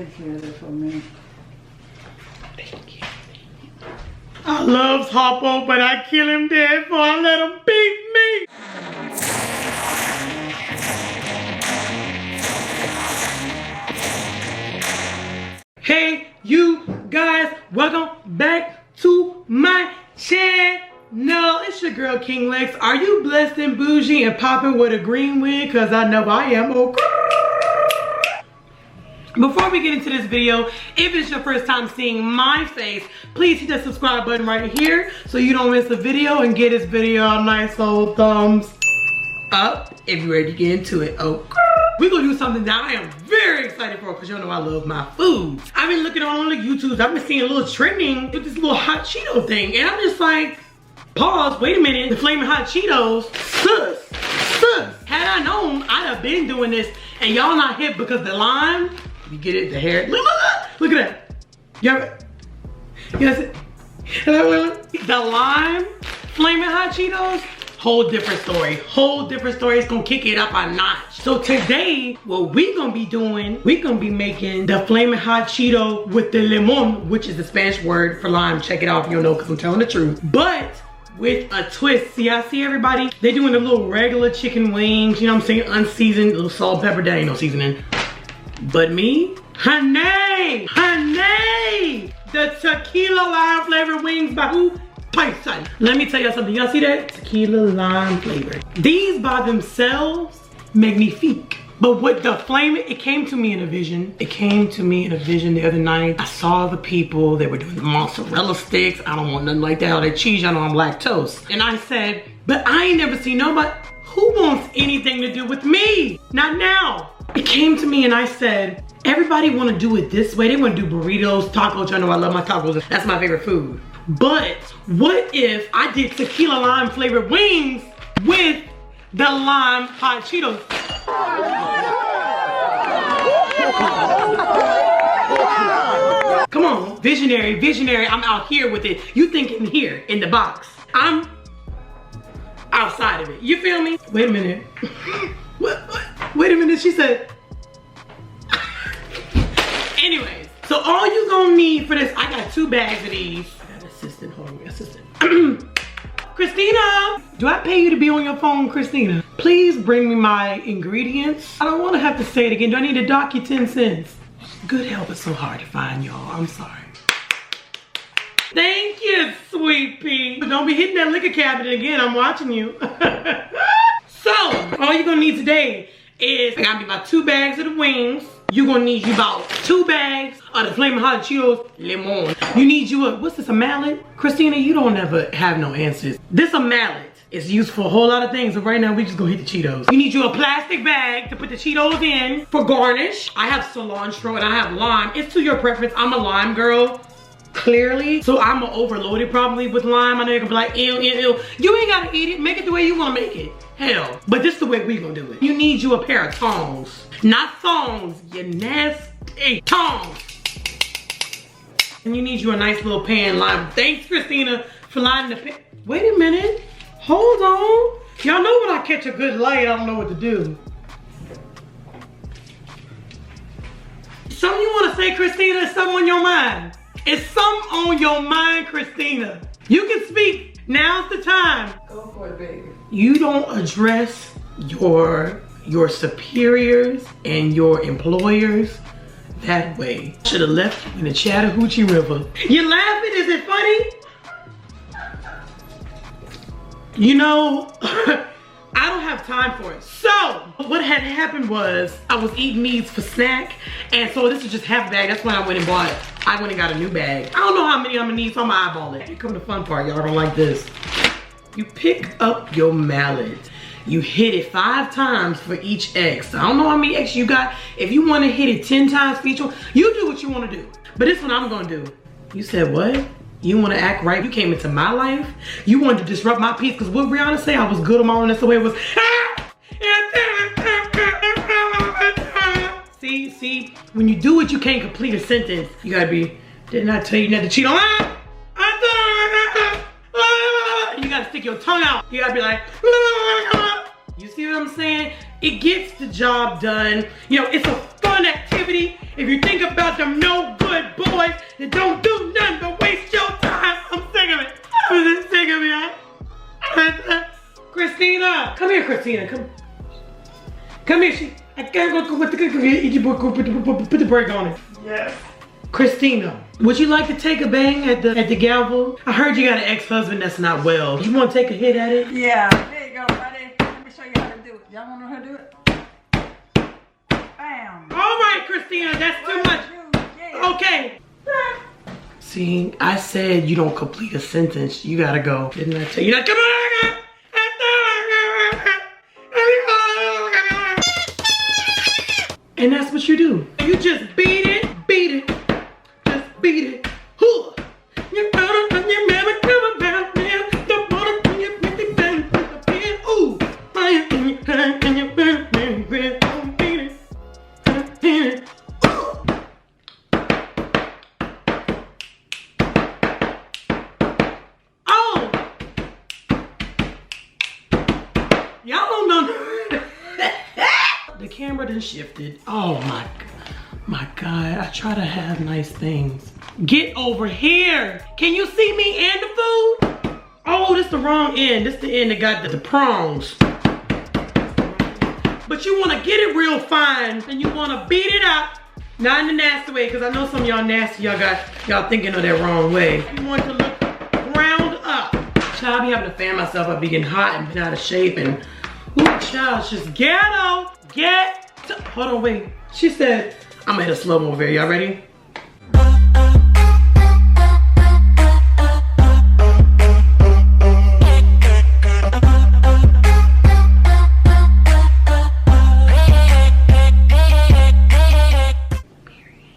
take care of that for me. Thank you. I love Hoppo, but I kill him dead before I let him beat me. Hey, you guys, welcome back to my channel. It's your girl King Lex. Are you blessed and bougie and popping with a green wig? Cause I know I am. Okay. Before we get into this video, if it's your first time seeing my face, please hit the subscribe button right here so you don't miss a video and get this video a nice old thumbs up if you're ready to get into it. Okay. We're gonna do something that I am very excited for because y'all know I love my food. I've been looking on the YouTubes, I've been seeing a little trending with this little hot Cheeto thing, and I'm just like, pause, wait a minute, the Flamin' Hot Cheetos, sus. Had I known, I'd have been doing this, and y'all not hip because the lime, you get it, the hair, look at that. Yes, the lime Flamin' Hot Cheetos, whole different story. It's gonna kick it up a notch. So today, what we gonna be doing, we gonna be making the Flamin' Hot Cheeto with the limon, which is the Spanish word for lime. Check it out if you don't know, because I'm telling the truth. But with a twist. See, I see everybody, they doing the little regular chicken wings, you know what I'm saying, unseasoned, little salt, pepper, that ain't no seasoning. But me, honey, the tequila lime flavored wings by who? Python. Let me tell y'all something. Y'all see that? Tequila lime flavor. These by themselves magnifique. But with the Flamin', it came to me in a vision. It came to me in a vision the other night. I saw the people, they were doing the mozzarella sticks. I don't want nothing like that, all that cheese, y'all know I'm lactose. And I said, but I ain't never seen nobody who wants anything to do with me. Not now. It came to me and I said, everybody wanna do it this way. They wanna do burritos, tacos. Y'all know I love my tacos. That's my favorite food. But what if I did tequila lime flavored wings with the lime hot Cheetos? Come on, visionary, I'm out here with it. You thinking here in the box. I'm outside of it. You feel me? Wait a minute. What? Wait a minute, she said. Anyways, so all you gonna need for this, I got 2 bags of these. I got assistant, hold on, assistant. Christina, do I pay you to be on your phone, Christina? Please bring me my ingredients. I don't wanna have to say it again. Do I need to dock you 10 cents? Good help is so hard to find, y'all. I'm sorry. Thank you, sweet pea. Don't be hitting that liquor cabinet again. I'm watching you. So, all you're gonna need today is, I got me about 2 bags of the wings. You're gonna need you about 2 bags of the Flamin' Hot Cheetos limon. You need you a, what's this, a mallet? Christina, you don't ever have no answers. This a mallet. It's used for a whole lot of things, but right now we just gonna hit the Cheetos. You need you a plastic bag to put the Cheetos in for garnish. I have cilantro and I have lime. It's to your preference. I'm a lime girl, clearly. So I'm gonna overload it probably with lime. I know you're gonna be like, ew. You ain't gotta eat it. Make it the way you wanna make it. Hell, but this is the way we gonna do it. You need you a pair of tongs. Not thongs, you nasty tongs. And you need you a nice little pan lime. Thanks, Christina, for lining the pan. Wait a minute. Hold on. Y'all know when I catch a good light, I don't know what to do. Something you want to say, Christina? Is something on your mind? Is something on your mind, Christina? You can speak. Now's the time. Go for it, baby. You don't address your superiors and your employers that way. Should have left you in the Chattahoochee River. You laughing? Is it funny? You know, I don't have time for it. So, what had happened was, I was eating these for snack, and so this is just half a bag. That's when I went and bought it. I went and got a new bag. I don't know how many I'm gonna need, so I'm gonna eyeball it. Here come the fun part, y'all don't like this. You pick up your mallet. You hit it 5 times for each X. I don't know how many X you got. If you wanna hit it 10 times for each one, you do what you wanna do. But this one I'm gonna do. You said what? You wanna act right? You came into my life? You wanted to disrupt my peace, because what Rihanna say, I was good on my own, that's the way it was. See, when you do it, you can't complete a sentence. You gotta be, didn't I tell you not to cheat on? You gotta stick your tongue out. You gotta be like, you see what I'm saying? It gets the job done. You know, it's a fun activity. negativity, if you think about them no good boys that don't do nothing but waste your time, I'm sick of it. I'm just sick of it. Christina, come here, Christina. Come here. I can't go put the brake on it. Yes. Christina, would you like to take a bang at the gavel? I heard you got an ex-husband that's not well. You want to take a hit at it? Yeah. There you go, buddy. Let me show you how to do it. Y'all want to know how to do it? Bam. All right, Christina, that's too much. Yeah. Okay. See, I said you don't complete a sentence. You gotta go. Didn't I tell you that? Come on. And that's what you do. You just beat it. Just beat it. You better you never come about now. The water when you make it better. Ooh, fire in your hand and you better beat it. Oh, y'all don't know. The camera done shifted. Oh my God. I try to have nice things. Get over here. Can you see me and the food? Oh, this the wrong end. This the end that got the prongs. But you want to get it real fine and you want to beat it up. Not in the nasty way, because I know some of y'all nasty. Y'all thinking of that wrong way. You want to look ground up. Child, I be having to fan myself up, be getting hot and been out of shape, and ooh, child, it's just ghetto. Hold on, wait. She said, I'm gonna hit a slow-mo over here. Y'all ready?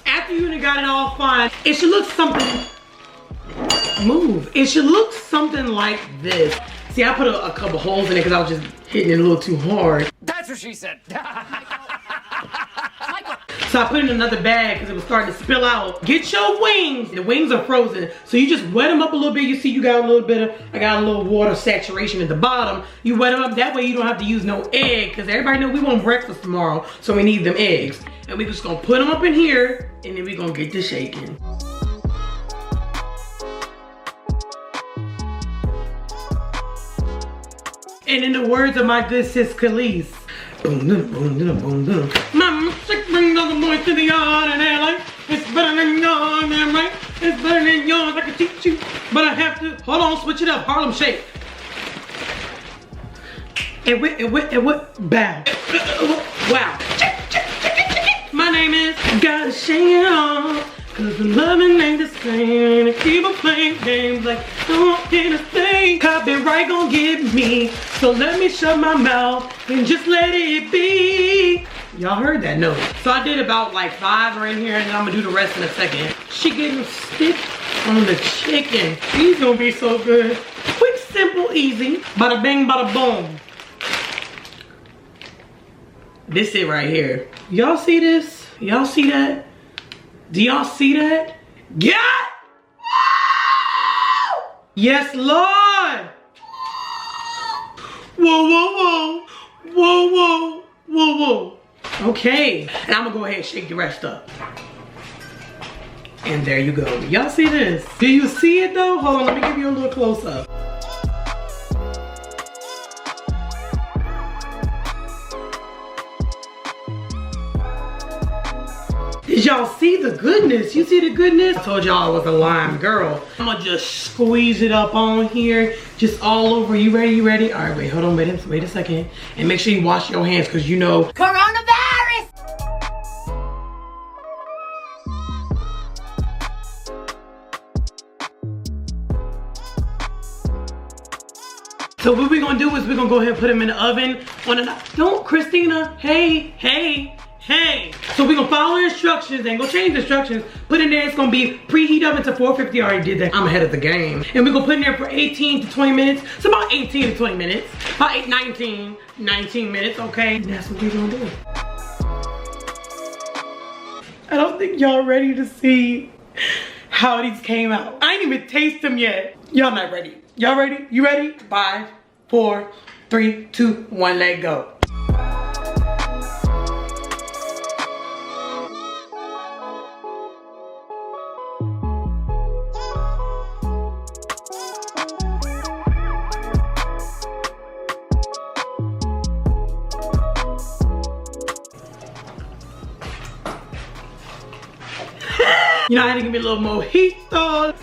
After you got it all fine, it should look something, move. It should look something like this. See, I put a couple holes in it because I was just hitting it a little too hard. That's what she said. So I put it in another bag because it was starting to spill out. Get your wings. The wings are frozen. So you just wet them up a little bit. You see you got a little bit of, I got a little water saturation at the bottom. You wet them up. That way you don't have to use no egg, because everybody know we want breakfast tomorrow. So we need them eggs. And we just gonna put them up in here and then we gonna get this shaking. And in the words of my good sis Khalees, boom, boom, boom, boom, boom, boom. Mama, bring all the boys to the yard and they're like, it's better than yours, man, right? It's better than yours, I can teach you, but I have to. Hold on, switch it up, Harlem Shake. And what, bow. Wow. My name is, gotta shake it off. Cause the loving ain't the same. And keep on playing games like I want you to stay. Copyright gon' get me. So let me shut my mouth and just let it be. Y'all heard that note. So I did about like 5 right here, and I'm gonna do the rest in a second. She getting stick on the chicken. These gonna be so good. Quick, simple, easy. Bada bang, bada boom. This it right here. Y'all see this? Y'all see that? Do y'all see that? Yeah! Yes, Lord! Whoa, whoa, whoa. Whoa, whoa, whoa, whoa. Okay, and I'm gonna go ahead and shake the rest up. And there you go. Y'all see this? Do you see it though? Hold on, let me give you a little close up. Did y'all see the goodness? You see the goodness? I told y'all I was a lime girl. I'm gonna just squeeze it up on here, just all over. You ready? You ready? All right, wait, hold on, wait a second. And make sure you wash your hands, because you know Coronavirus! So what we're gonna do is we're gonna go ahead and put them in the oven on a, don't, Christina, hey. So we're gonna follow the instructions, ain't gonna change the instructions. Put in there, it's gonna be preheat oven to 450, I already did that. I'm ahead of the game. And we're gonna put in there for 18 to 20 minutes. It's about 18 to 20 minutes. About 19 minutes, okay? And that's what we're gonna do. I don't think y'all ready to see how these came out. I ain't even taste them yet. Y'all not ready. Y'all ready? You ready? 5, 4, 3, 2, 1, let go. You know, I had to give me a little mojito.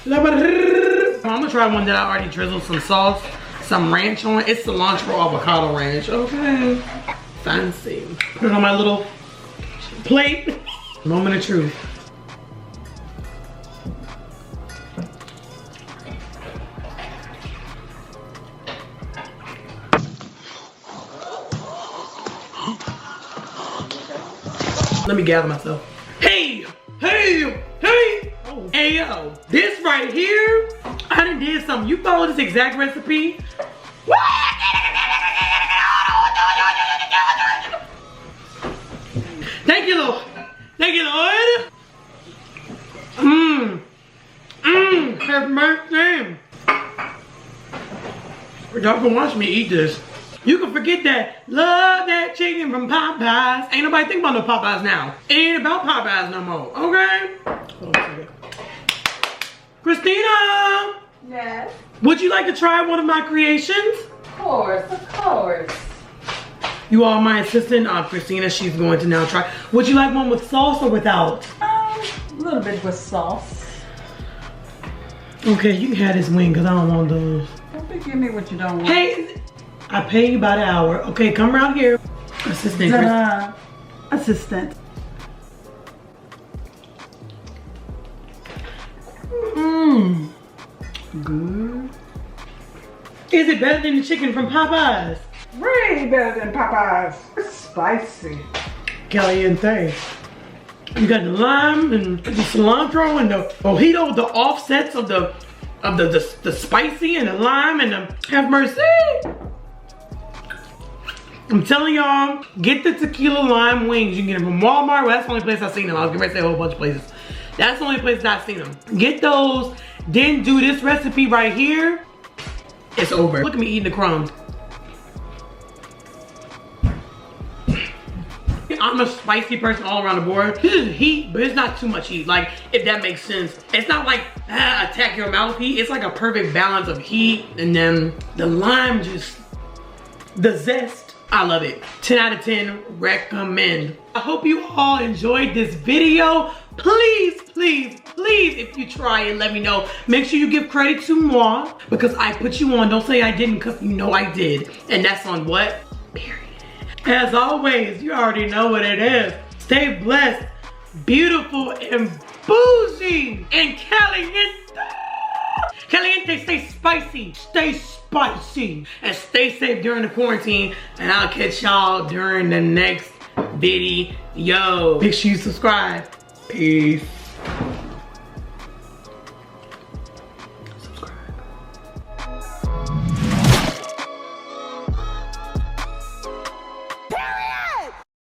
I'm gonna try one that I already drizzled some sauce, some ranch on it. It's cilantro avocado ranch. Okay. Fancy. Put it on my little plate. Moment of truth. Let me gather myself. Hey, hey, hey. Oh. Hey, yo, this right here, I done did something. You follow this exact recipe? Thank you, Lord. Thank you, Lord. Have mercy. Y'all can watch me eat this. You can forget that. Love that chicken from Popeyes. Ain't nobody think about no Popeyes now. It ain't about Popeyes no more, okay? Hold on a second. Christina! Yes. Would you like to try one of my creations? Of course. You are my assistant, Christina. She's going to now try. Would you like one with sauce or without? A little bit with sauce. Okay, you can have this wing because I don't want those. Don't be giving me what you don't want. Hey, I pay you by the hour. Okay, come around here. Assistant. Assistant. Good. Is it better than the chicken from Popeyes? Way better than Popeyes. It's spicy. Caliente. You got the lime and the cilantro and the mojito, the offsets of the spicy and the lime and the have mercy. I'm telling y'all, get the tequila lime wings. You can get them from Walmart. Well, that's the only place I've seen them. I was gonna say a whole bunch of places. That's the only place that I've seen them. Get those, then do this recipe right here. It's over. Look at me eating the crumbs. I'm a spicy person all around the board. This is heat, but it's not too much heat. Like, if that makes sense. It's not like, attack your mouth heat. It's like a perfect balance of heat. And then the lime just, the zest. I love it. 10 out of 10, recommend. I hope you all enjoyed this video. Please, please, please, if you try it, let me know. Make sure you give credit to moi because I put you on. Don't say I didn't because you know I did. And that's on what? Period. As always, you already know what it is. Stay blessed, beautiful, and bougie, and caliente. Caliente, stay spicy, and stay safe during the quarantine. And I'll catch y'all during the next video. Make sure you subscribe. Peace.